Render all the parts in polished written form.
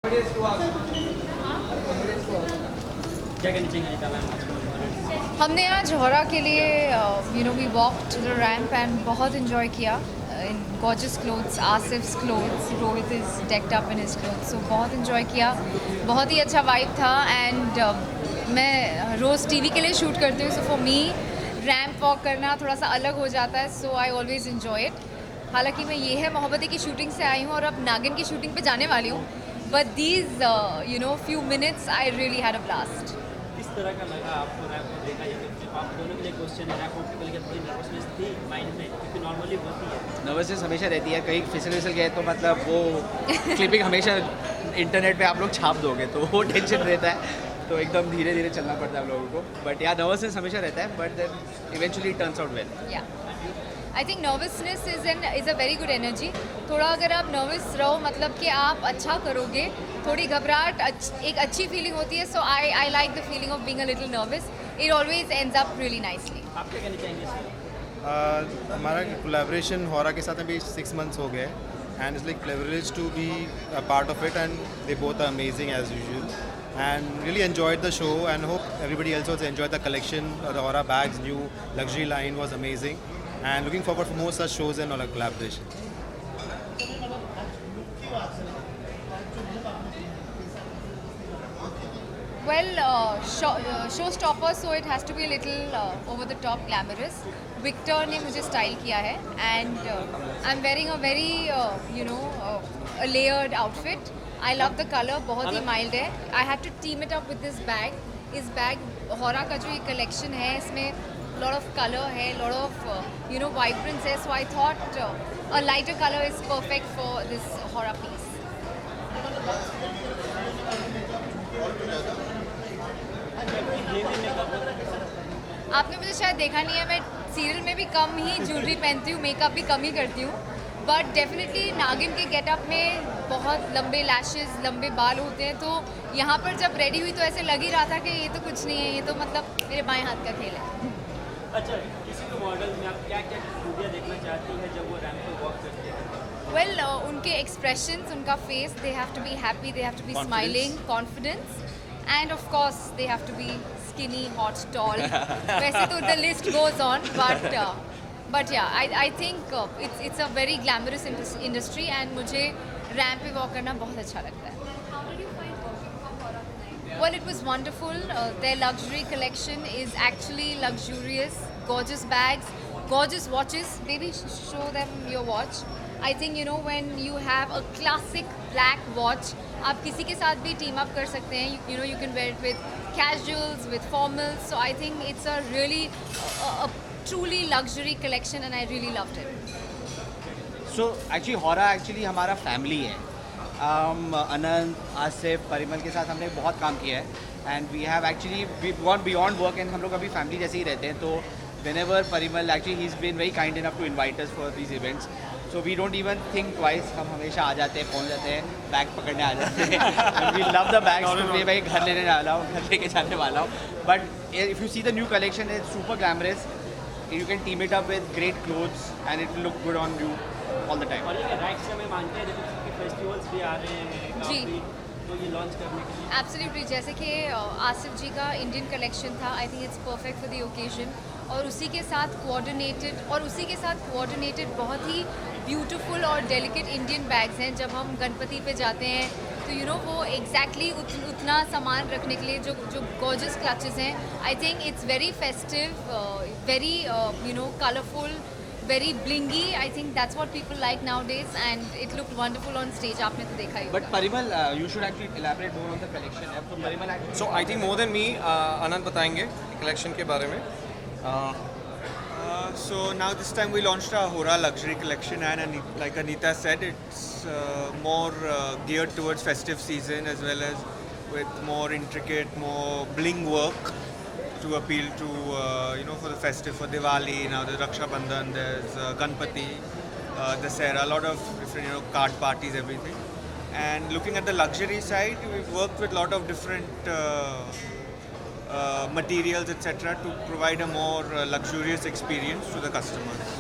क्या कहना चाहिए अनीता मैम? हमने आज होरा के लिए we walk to the ramp and बहुत इन्जॉय किया in gorgeous clothes, Asif's clothes, Rohit is decked up in his clothes, so बहुत इन्जॉय किया, बहुत ही अच्छा वाइब था। एंड मैं रोज़ टीवी के लिए शूट करती हूँ, so for me ramp walk करना थोड़ा सा अलग हो जाता है, so I always enjoy it. हालांकि मैं ये है मोहब्बती की शूटिंग से आई हूँ और अब नागिन की शूटिंग पे जाने वाली हूँ, but these few minutes I really had a blast. किस तरह का लगा आपको रैप को देखा? ये तो आप दोनों के लिए क्वेश्चन है, रैप को लेकर थोड़ी नर्वसनेस थी माइंड में, क्योंकि नॉर्मली होती है। नर्वसनेस हमेशा रहती है, कहीं फिसल गए तो मतलब वो क्लिपिंग हमेशा इंटरनेट पे आप लोग छाप दोगे तो वो टेंशन रहता है, तो एकदम धीरे धीरे चलना पड़ता है आप लोगों को। बट या नर्वसनेस हमेशा रहता है, but then eventually it turns out well. Yeah I think nervousness is a very good energy. थोड़ा अगर आप नर्वस रहो मतलब कि आप अच्छा करोगे, थोड़ी घबराहट एक अच्छी फीलिंग होती है, so I like the feeling of being a little nervous, it always ends up really nicely. आप क्या कहना चाहेंगे सर? हमारा कोलैबोरेशन होरा के साथ अभी 6 months हो गए and it's like privilege to be a part of it and they both are amazing as usual and really enjoyed the show and hope everybody else also enjoyed the collection. The Hora bags new luxury line was amazing and looking forward for more such shows and all collaboration. Well, showstopper, so it has to be a little over the top glamorous. Victor ने मुझे style किया है and I'm wearing a very a layered outfit. I love the color, बहुत ही mild है. I had to team it up with this bag. इस bag होरा का जो ये कलेक्शन है इसमें lot of color है, lot of vibrance है, so I thought a lighter color is perfect for this Hora piece. आपने मुझे शायद देखा नहीं है, मैं सीरियल में भी कम ही ज्वेलरी पहनती हूँ, मेकअप भी कम ही करती हूँ, बट डेफिनेटली नागिन के गेटअप में बहुत लंबे लैशेस, लंबे बाल होते हैं, तो यहाँ पर जब रेडी हुई तो ऐसे लग ही रहा था कि ये तो कुछ नहीं है, ये तो मतलब मेरे बाएं हाथ का खेल है। अच्छा, किसी को मॉडल में आप क्या क्या खूबियाँ देखना चाहती हैं जब वो रैंप पर वॉक करते हैं? वेल, उनके एक्सप्रेशंस, उनका face, they have to be happy, they have to be smiling, confidence, and of course they have to be skinny, hot, tall. वैसे तो the list goes on, but yeah I think it's a very glamorous industry and मुझे ramp पे वॉक करना बहुत अच्छा लगता है। Well, it was wonderful. Their luxury collection is actually luxurious, gorgeous bags, gorgeous watches. Maybe show them your watch. I think when you have a classic black watch, आप किसी के साथ भी team up कर सकते हैं. You can wear it with casuals, with formals. So I think it's a really a truly luxury collection, and I really loved it. So actually होरा हमारा फैमिली है। अनंत, आसिफ, परिमल के साथ हमने बहुत काम किया है and we have actually gone beyond work and हम लोग अभी फैमिली जैसे ही रहते हैं, तो whenever Parimal actually he is been very kind enough to invite us for these events, so we don't even think twice, हम हमेशा आ जाते हैं, पहुंच जाते हैं, बैग पकड़ने आ जाते हैं। वी लव द बैग्स, मैं भाई घर लेने वाला हूँ, घर लेके जाने वाला हूँ, but if you see the new collection is super glamorous, you can team it up with great clothes and it will look good on you all the time. और ये राइट समय मानते हैं जब फेस्टिवल्स भी आ रहे हैं काफी, तो ये लॉन्च करने के लिए एब्सोल्युटली, जैसे कि आसिफ जी का इंडियन कलेक्शन था, आई think it's perfect for the occasion, और उसी के साथ कोऑर्डिनेटेड बहुत ही ब्यूटीफुल और डेलिकेट इंडियन बैग्स हैं। जब हम गणपति पे जाते हैं तो वो एग्जैक्टली उतना सामान रखने के लिए जो गॉर्जियस क्लचेस हैं, आई think it's very festive, very colourful, very blingy. I think that's what people like nowadays, and it looked wonderful on stage. आपने तो देखा ही But होगा। Parimal, you should actually elaborate more on the collection. So Parimal actually. So I think more than me, Anand बताएंगे collection के बारे में. So now this time we launched our Hora luxury collection, and like Anita said, it's more geared towards festive season, as well as with more intricate, more bling work to appeal to for the festive, for Diwali. Now there's Raksha Bandhan, there's Ganpati, Dussehra, a lot of different card parties, everything. And looking at the luxury side, we've worked with a lot of different materials, etc., to provide a more luxurious experience to the customers.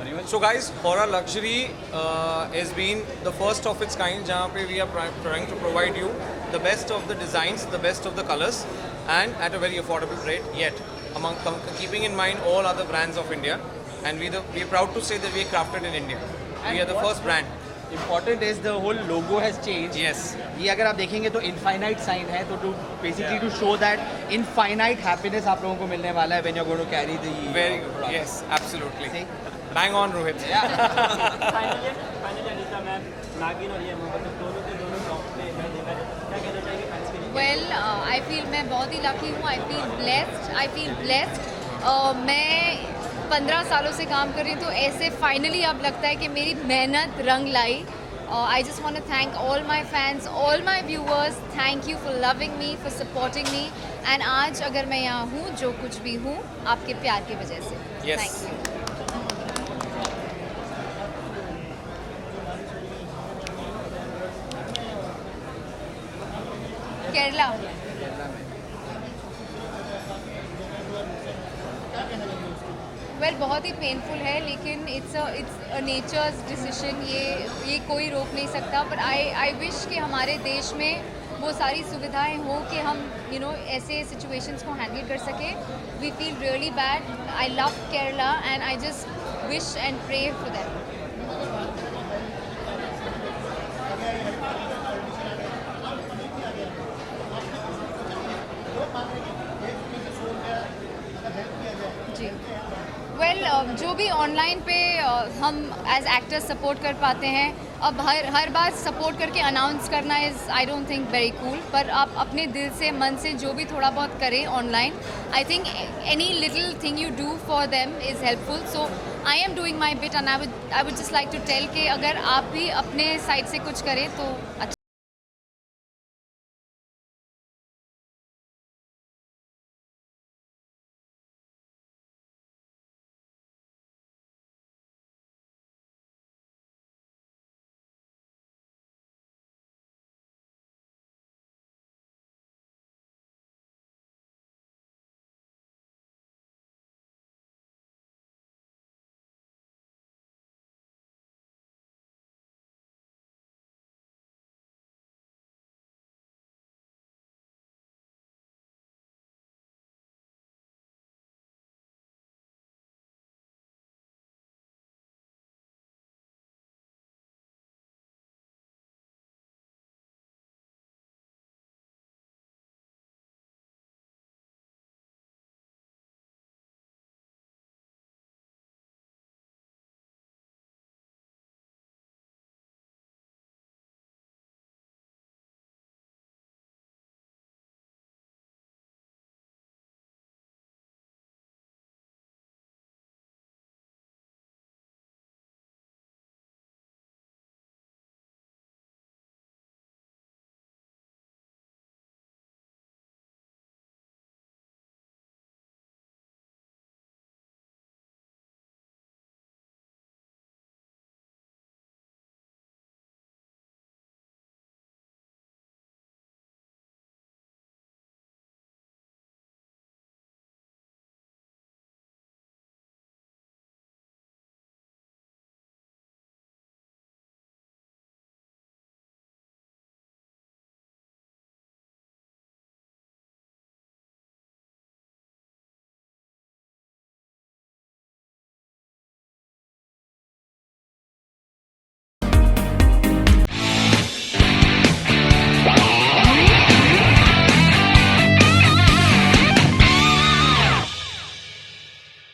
So guys, Hora Luxury has been the first of its kind जहाँ पे we are trying to provide you the best of the designs, the best of the colors and at a very affordable rate yet among keeping in mind all other brands of India and we are proud to say that we are crafted in India. We are the first brand. Important is the whole logo has changed. Yes. ये अगर आप देखेंगे तो infinite sign है तो to basically to show that infinite happiness आप लोगों को मिलने वाला है when you are going to carry the Very good. Yes, absolutely. Bang on, Rohit. Finally Anita ma'am, नागिन और ये मोहब्बत दोनों के दोनों टॉप पे है, देखा जाए क्या कहना चाहेंगे फैंस के लिए? वेल आई फील मैं बहुत ही लकी हूँ, आई फील ब्लेस्ड। मैं 15 सालों से काम कर रही हूँ तो ऐसे फाइनली अब लगता है कि मेरी मेहनत रंग लाई। I just want to thank all my fans, all my viewers, thank you for loving me, for supporting me and आज अगर मैं यहाँ हूँ जो कुछ भी हूँ आपके प्यार की वजह से। Yes. Thank you. Kerala well बहुत ही पेनफुल है लेकिन इट्स अ नेचर्स डिसीजन, ये कोई रोक नहीं सकता। बट आई विश कि हमारे देश में वो सारी सुविधाएं हो कि हम ऐसे सिचुएशंस को हैंडल कर सकें। We feel really bad. I love Kerala and I just wish and pray for that. जी वेल जो भी ऑनलाइन पे हम एज एक्टर्स सपोर्ट कर पाते हैं, अब हर बार सपोर्ट करके अनाउंस करना is I don't think very cool, पर आप अपने दिल से मन से जो भी थोड़ा बहुत करें online, I think any little thing you do for them is helpful. So I am doing my bit and I would just like to tell कि अगर आप भी अपने साइड से कुछ करें तो अच्छा।